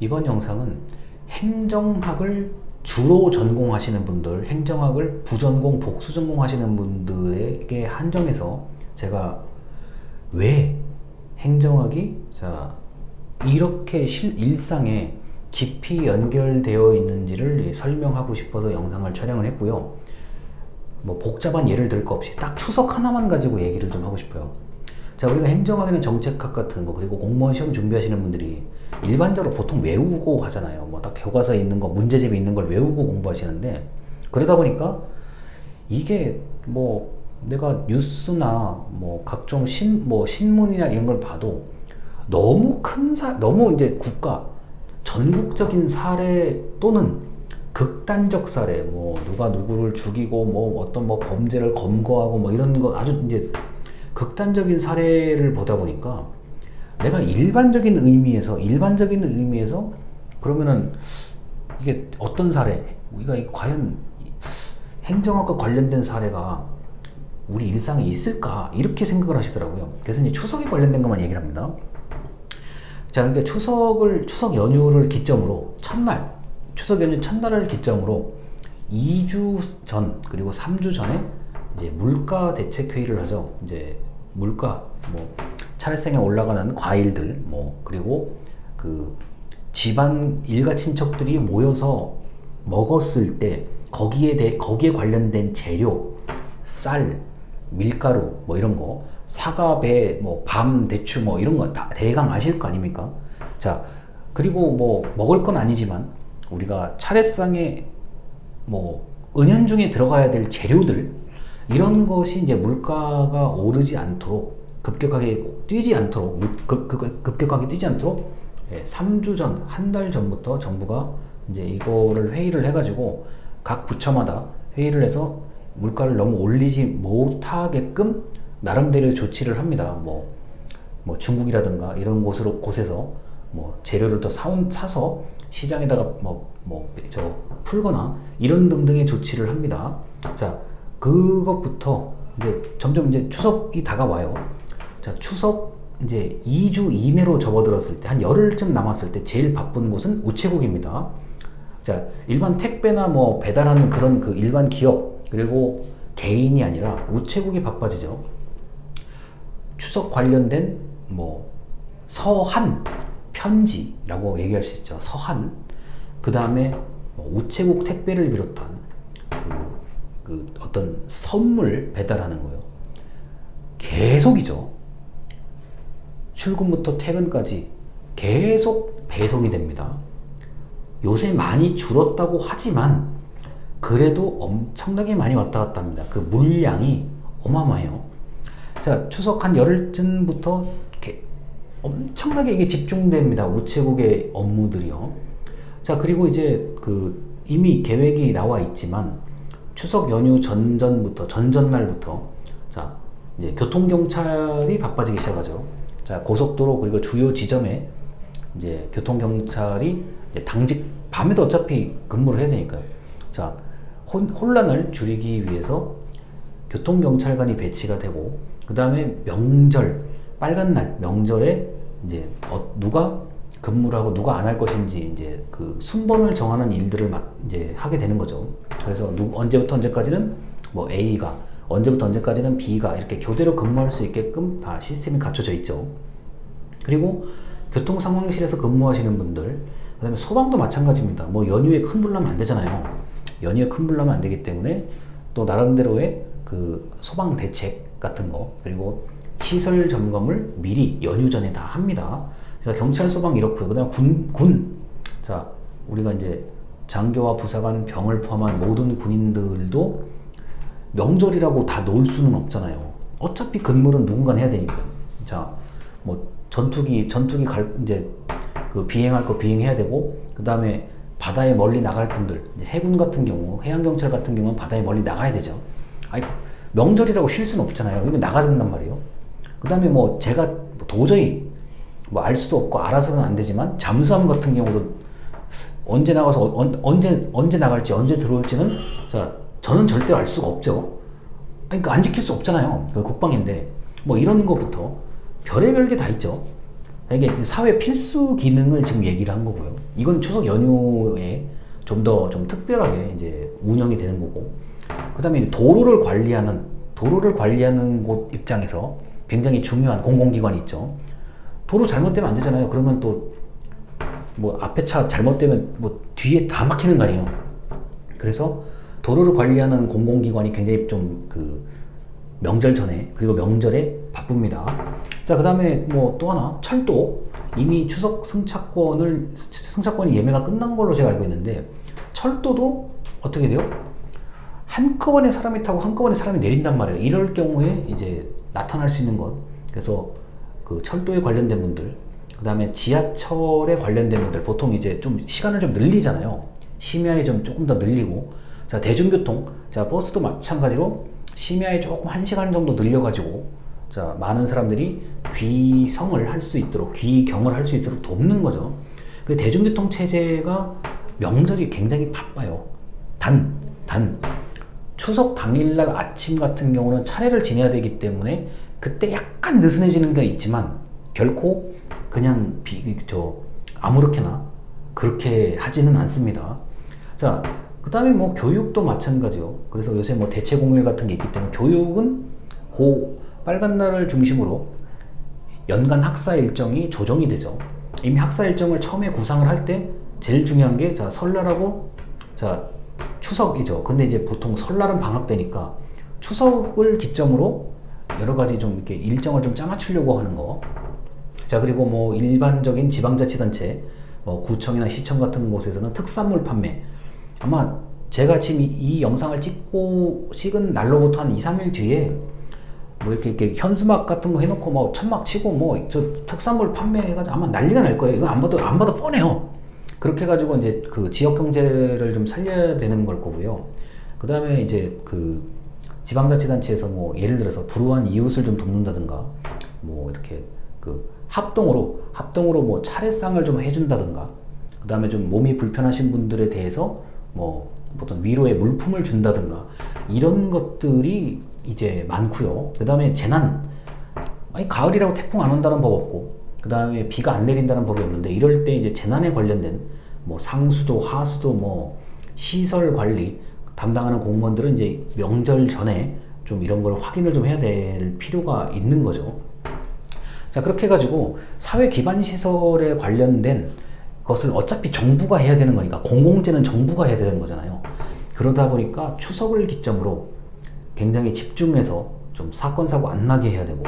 이번 영상은 행정학을 주로 전공하시는 분들, 행정학을 부전공, 복수전공 하시는 분들에게 한정해서 제가 왜 행정학이 이렇게 일상에 깊이 연결되어 있는지를 설명하고 싶어서 영상을 촬영을 했고요. 뭐 복잡한 예를 들 거 없이 딱 추석 하나만 가지고 얘기를 좀 하고 싶어요. 자, 우리가 행정학이나 정책학 같은 거, 그리고 공무원 시험 준비하시는 분들이 일반적으로 보통 외우고 하잖아요. 뭐 딱 교과서에 있는 거, 문제집에 있는 걸 외우고 공부하시는데, 그러다 보니까 이게 뭐 내가 뉴스나 뭐 각종 신문이나 이런 걸 봐도 너무 너무 이제 전국적인 사례 또는 극단적 사례, 뭐 누가 누구를 죽이고 뭐 어떤 뭐 범죄를 검거하고 뭐 이런 거 아주 이제 극단적인 사례를 보다 보니까 내가 일반적인 의미에서 그러면은 이게 어떤 사례, 우리가 과연 행정학과 관련된 사례가 우리 일상에 있을까, 이렇게 생각을 하시더라고요. 그래서 이제 추석에 관련된 것만 얘기를 합니다. 자, 그러니까 추석 연휴를 기점으로 추석 연휴 첫날을 기점으로 2주 전 그리고 3주 전에 이제 물가 대책 회의를 하죠. 이제 물가, 뭐 차례상에 올라가는 과일들, 뭐 그리고 그 집안 일가 친척들이 모여서 먹었을 때 거기에 관련된 재료, 쌀, 밀가루, 뭐 이런 거, 사과, 배, 뭐 밤, 대추, 뭐 이런 거 다 대강 아실 거 아닙니까? 자, 그리고 뭐 먹을 건 아니지만 우리가 차례상에 뭐 은연중에 들어가야 될 재료들, 이런 것이 이제 물가가 오르지 않도록 급격하게 뛰지 않도록 3주 전, 한 달 전부터 정부가 이제 이거를 회의를 해가지고 각 부처마다 회의를 해서 물가를 너무 올리지 못하게끔 나름대로 조치를 합니다. 뭐 중국이라든가 이런 곳에서 뭐 재료를 더 사서 시장에다가 풀거나 이런 등등의 조치를 합니다. 자, 그것부터 이제 점점 이제 추석이 다가와요. 자, 추석 이제 2주 이내로 접어들었을 때, 한 열흘쯤 남았을 때 제일 바쁜 곳은 우체국입니다. 자, 일반 택배나 뭐 배달하는 그런 그 일반 기업, 그리고 개인이 아니라 우체국이 바빠지죠. 추석 관련된 뭐 서한, 편지라고 얘기할 수 있죠. 서한. 그 다음에 우체국 택배를 비롯한 그 어떤 선물 배달하는 거요. 계속이죠. 출근부터 퇴근까지 계속 배송이 됩니다. 요새 많이 줄었다고 하지만 그래도 엄청나게 많이 왔다 갔다 합니다. 그 물량이 어마어마해요. 자, 추석 한 열흘쯤부터 엄청나게 이게 집중됩니다. 우체국의 업무들이요. 자, 그리고 이제 이미 계획이 나와 있지만 추석 연휴 전전날부터 자, 이제 교통경찰이 바빠지기 시작하죠. 자, 고속도로 그리고 주요 지점에 이제 교통경찰이 이제 당직, 밤에도 어차피 근무를 해야 되니까요. 자, 혼란을 줄이기 위해서 교통경찰관이 배치가 되고, 그 다음에 명절, 빨간 날, 명절에 이제 누가 근무를 하고 누가 안 할 것인지 이제 그 순번을 정하는 일들을 이제 하게 되는 거죠. 그래서 언제부터 언제까지는 뭐 A가, 언제부터 언제까지는 B가 이렇게 교대로 근무할 수 있게끔 다 시스템이 갖춰져 있죠. 그리고 교통상황실에서 근무하시는 분들, 그 다음에 소방도 마찬가지입니다. 뭐 연휴에 큰 불 나면 안 되잖아요. 연휴에 큰 불 나면 안 되기 때문에 또 나름대로의 그 소방 대책 같은 거, 그리고 시설 점검을 미리 연휴 전에 다 합니다. 자, 경찰, 소방 이렇고요. 그 다음에 군. 자, 우리가 이제 장교와 부사관, 병을 포함한 모든 군인들도 명절이라고 다 놀 수는 없잖아요. 어차피 근무는 누군가 해야 되니까. 자, 뭐 전투기 이제 그 비행할 거 비행해야 되고, 그 다음에 바다에 멀리 나갈 분들, 해군 같은 경우, 해양경찰 같은 경우는 바다에 멀리 나가야 되죠. 아니, 명절이라고 쉴 수는 없잖아요. 이거 나가야 된단 말이에요. 그 다음에 뭐 제가 도저히 뭐 알 수도 없고 알아서는 안 되지만, 잠수함 같은 경우도 언제 나가서 언제 나갈지 언제 들어올지는 저는 절대 알 수가 없죠. 아니, 그러니까 안 지킬 수 없잖아요. 그 국방인데. 뭐 이런 거부터 별의별 게 다 있죠. 이게 사회 필수 기능을 지금 얘기를 한 거고요. 이건 추석 연휴에 좀 더 좀 특별하게 이제 운영이 되는 거고, 그 다음에 도로를 관리하는 곳 입장에서 굉장히 중요한 공공기관이 있죠. 도로 잘못되면 안 되잖아요. 그러면 또 뭐 앞에 차 잘못되면 뭐 뒤에 다 막히는 거 아니에요. 그래서 도로를 관리하는 공공기관이 굉장히 좀 그 명절 전에 그리고 명절에 바쁩니다. 자, 그 다음에 뭐 또 하나, 철도. 이미 추석 승차권이 예매가 끝난 걸로 제가 알고 있는데, 철도도 어떻게 돼요? 한꺼번에 사람이 타고 한꺼번에 사람이 내린단 말이에요. 이럴 경우에 이제 나타날 수 있는 것. 그래서 그 철도에 관련된 분들, 그 다음에 지하철에 관련된 분들, 보통 이제 좀 시간을 좀 늘리잖아요. 심야에 좀 조금 더 늘리고, 자, 대중교통, 자, 버스도 마찬가지로 심야에 조금 1시간 정도 늘려가지고, 자, 많은 사람들이 귀경을 할 수 있도록 돕는 거죠. 그 대중교통 체제가 명절이 굉장히 바빠요. 단 추석 당일날 아침 같은 경우는 차례를 지내야 되기 때문에 그때 약간 느슨해지는 게 있지만 결코 그냥 아무렇게나 그렇게 하지는 않습니다. 자, 그 다음에 뭐 교육도 마찬가지요. 그래서 요새 뭐 대체공휴일 같은 게 있기 때문에 교육은 빨간 날을 중심으로 연간 학사 일정이 조정이 되죠. 이미 학사 일정을 처음에 구상을 할 때 제일 중요한 게, 자, 설날하고 자, 추석이죠. 근데 이제 보통 설날은 방학 때니까 추석을 기점으로 여러 가지 좀 이렇게 일정을 좀 짜맞추려고 하는 거. 자, 그리고 뭐 일반적인 지방자치단체, 뭐 구청이나 시청 같은 곳에서는 특산물 판매. 아마 제가 지금 이 영상을 찍은 날로부터 한 2, 3일 뒤에 뭐 이렇게 현수막 같은 거 해놓고 뭐 천막 치고 뭐 저 특산물 판매해가지고 아마 난리가 날 거예요. 이거 안 봐도 뻔해요. 그렇게 해가지고 이제 그 지역 경제를 좀 살려야 되는 걸 거고요. 그 다음에 이제 그 지방자치단체에서 뭐 예를 들어서 불우한 이웃을 좀 돕는다든가, 뭐 이렇게 그 합동으로 뭐 차례상을 좀 해준다든가, 그 다음에 좀 몸이 불편하신 분들에 대해서 뭐 어떤 위로의 물품을 준다든가, 이런 것들이 이제 많고요. 그 다음에 재난, 아니 가을이라고 태풍 안 온다는 법 없고, 그 다음에 비가 안 내린다는 법이 없는데, 이럴 때 이제 재난에 관련된 뭐 상수도, 하수도, 뭐 시설 관리 담당하는 공무원들은 이제 명절 전에 좀 이런 걸 확인을 좀 해야 될 필요가 있는 거죠. 자, 그렇게 해가지고 사회 기반 시설에 관련된 것을 어차피 정부가 해야 되는 거니까, 공공재는 정부가 해야 되는 거잖아요. 그러다 보니까 추석을 기점으로 굉장히 집중해서 좀 사건 사고 안 나게 해야 되고,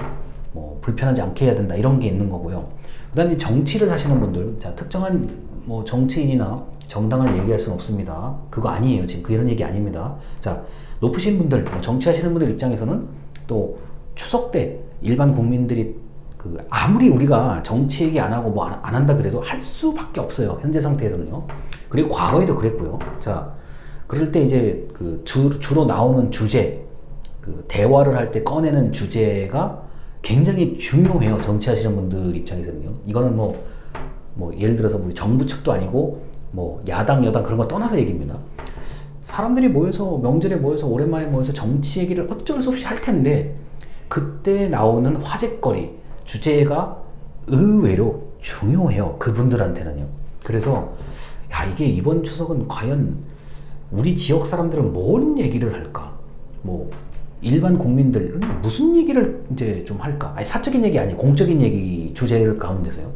뭐 불편하지 않게 해야 된다, 이런 게 있는 거고요. 그 다음에 정치를 하시는 분들, 자, 특정한 뭐 정치인이나 정당을 얘기할 수는 없습니다. 그거 아니에요. 지금 그런 얘기 아닙니다. 자, 높으신 분들, 정치하시는 분들 입장에서는 또 추석 때 일반 국민들이 아무리 우리가 정치 얘기 안 하고 뭐 안 한다 그래도 할 수밖에 없어요. 현재 상태에서는요. 그리고 과거에도 그랬고요. 자, 그럴 때 이제 주로 나오는 주제, 대화를 할 때 꺼내는 주제가 굉장히 중요해요. 정치하시는 분들 입장에서는요. 이거는 뭐 예를 들어서 우리 정부 측도 아니고 뭐 야당 여당 그런 거 떠나서 얘기입니다. 사람들이 명절에 모여서 오랜만에 모여서 정치 얘기를 어쩔 수 없이 할 텐데, 그때 나오는 화제거리, 주제가 의외로 중요해요. 그분들한테는요. 그래서 이게 이번 추석은 과연 우리 지역 사람들은 뭔 얘기를 할까? 뭐 일반 국민들은 무슨 얘기를 이제 좀 할까? 사적인 얘기 아니고 공적인 얘기 주제를 가운데서요.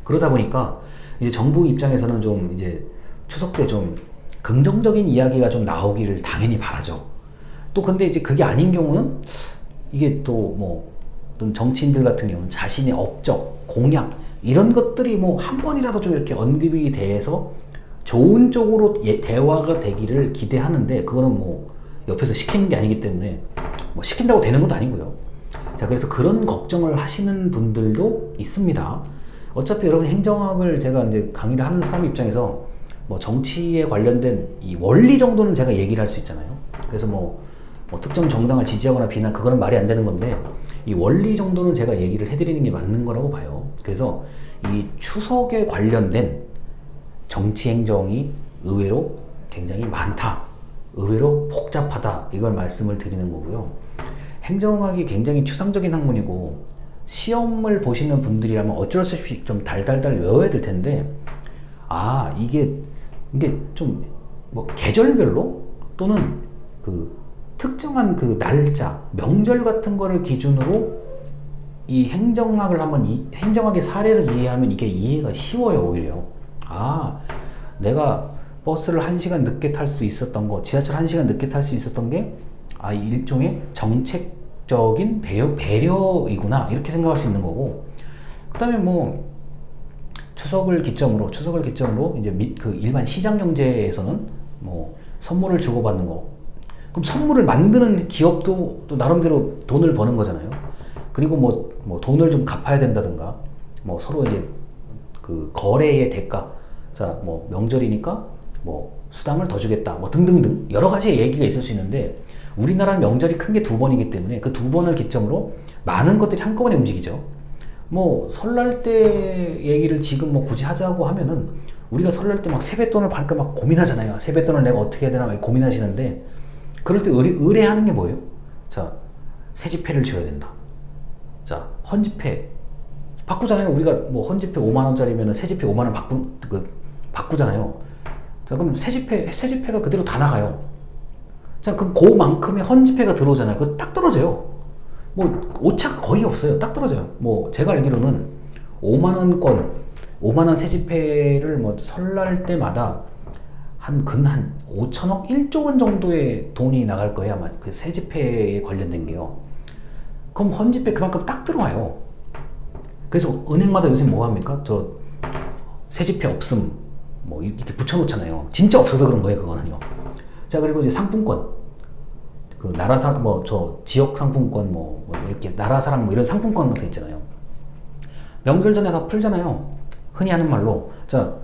그러다 보니까 이제 정부 입장에서는 좀 이제 추석 때 좀 긍정적인 이야기가 좀 나오기를 당연히 바라죠. 또 근데 이제 그게 아닌 경우는 이게 또 뭐 어떤 정치인들 같은 경우는 자신의 업적, 공약 이런 것들이 뭐 한 번이라도 좀 이렇게 언급이 돼서 좋은 쪽으로 대화가 되기를 기대하는데, 그거는 뭐 옆에서 시키는 게 아니기 때문에 뭐 시킨다고 되는 것도 아니고요. 자, 그래서 그런 걱정을 하시는 분들도 있습니다. 어차피 여러분 행정학을 제가 이제 강의를 하는 사람 입장에서 뭐 정치에 관련된 이 원리 정도는 제가 얘기를 할 수 있잖아요. 그래서 뭐 특정 정당을 지지하거나 비난, 그거는 말이 안 되는 건데, 이 원리 정도는 제가 얘기를 해드리는 게 맞는 거라고 봐요. 그래서 이 추석에 관련된 정치 행정이 의외로 굉장히 많다, 의외로 복잡하다, 이걸 말씀을 드리는 거고요. 행정학이 굉장히 추상적인 학문이고 시험을 보시는 분들이라면 어쩔 수 없이 좀 달달달 외워야 될 텐데, 이게 좀 뭐 계절별로 또는 그 특정한 그 날짜, 명절 같은 거를 기준으로 이 행정학을 행정학의 사례를 이해하면 이게 이해가 쉬워요, 오히려. 내가 버스를 1시간 늦게 탈 수 있었던 거, 지하철 1시간 늦게 탈 수 있었던 게, 일종의 정책적인 배려이구나. 이렇게 생각할 수 있는 거고, 그 다음에 뭐, 추석을 기점으로, 이제 그 일반 시장 경제에서는 뭐, 선물을 주고받는 거. 그럼 선물을 만드는 기업도 또 나름대로 돈을 버는 거잖아요. 그리고 뭐 돈을 좀 갚아야 된다든가, 뭐 서로 이제 그 거래의 대가, 자, 뭐 명절이니까 뭐 수당을 더 주겠다, 뭐 등등등 여러 가지 얘기가 있을 수 있는데, 우리나라는 명절이 큰 게 2번이기 때문에 그 2번을 기점으로 많은 것들이 한꺼번에 움직이죠. 뭐 설날 때 얘기를 지금 뭐 굳이 하자고 하면은, 우리가 설날 때 막 세뱃돈을 받을까 막 고민하잖아요. 세뱃돈을 내가 어떻게 해야 되나 막 고민하시는데, 그럴 때 의뢰하는 게 뭐예요? 자, 새집회를 지어야 된다. 자, 헌집회 바꾸잖아요. 우리가 뭐 헌집회 5만원짜리면 새집회 5만원 바꾸잖아요. 자, 그럼 새집회가 그대로 다 나가요. 자, 그럼 그만큼의 헌집회가 들어오잖아요. 그거 딱 떨어져요. 뭐 오차가 거의 없어요. 딱 떨어져요. 뭐 제가 알기로는 5만원 새집회를 뭐 설날 때마다 한 5천억, 1조 원 정도의 돈이 나갈 거예요. 아마 그 새집회에 관련된 게요. 그럼 헌집회 그만큼 딱 들어와요. 그래서 은행마다 요새 뭐 합니까? 저 새집회 없음 뭐 이렇게 붙여놓잖아요. 진짜 없어서 그런 거예요, 그거는요. 자, 그리고 이제 상품권, 그 나라상 뭐 저 지역 상품권 뭐 이렇게 나라사랑 뭐 이런 상품권 같은 거 있잖아요. 명절 전에 다 풀잖아요. 흔히 하는 말로, 자,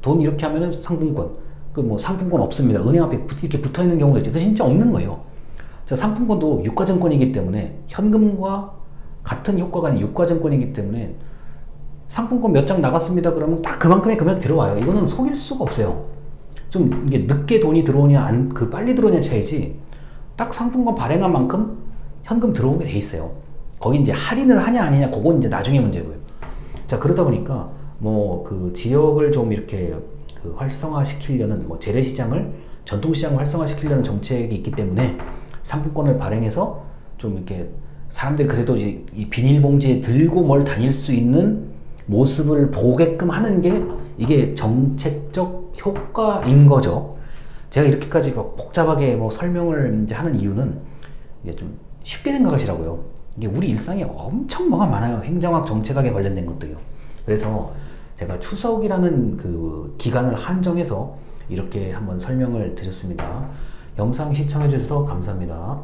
돈 이렇게 하면은 상품권. 그 뭐 상품권 없습니다. 은행 앞에 이렇게 붙어 있는 경우도 있죠. 그 진짜 없는 거예요. 자, 상품권도 유가증권이기 때문에, 현금과 같은 효과가 아닌 유가증권이기 때문에 상품권 몇 장 나갔습니다 그러면 딱 그만큼의 금액 들어와요. 이거는 속일 수가 없어요. 좀 이게 늦게 돈이 들어오냐 빨리 들어오냐 차이지, 딱 상품권 발행한 만큼 현금 들어오게 돼 있어요. 거기 이제 할인을 하냐 아니냐, 그건 이제 나중에 문제고요. 자, 그러다 보니까 뭐 그 지역을 좀 이렇게 그 활성화시키려는, 뭐 재래시장을, 전통시장을 활성화시키려는 정책이 있기 때문에 상품권을 발행해서 좀 이렇게 사람들이 그래도 이 비닐봉지에 들고 뭘 다닐 수 있는 모습을 보게끔 하는 게 이게 정책적 효과인 거죠. 제가 이렇게까지 복잡하게 뭐 설명을 이제 하는 이유는, 이게 좀 쉽게 생각하시라고요. 이게 우리 일상에 엄청 뭐가 많아요. 행정학, 정책학에 관련된 것들이요. 그래서 제가 추석이라는 그 기간을 한정해서 이렇게 한번 설명을 드렸습니다. 영상 시청해 주셔서 감사합니다.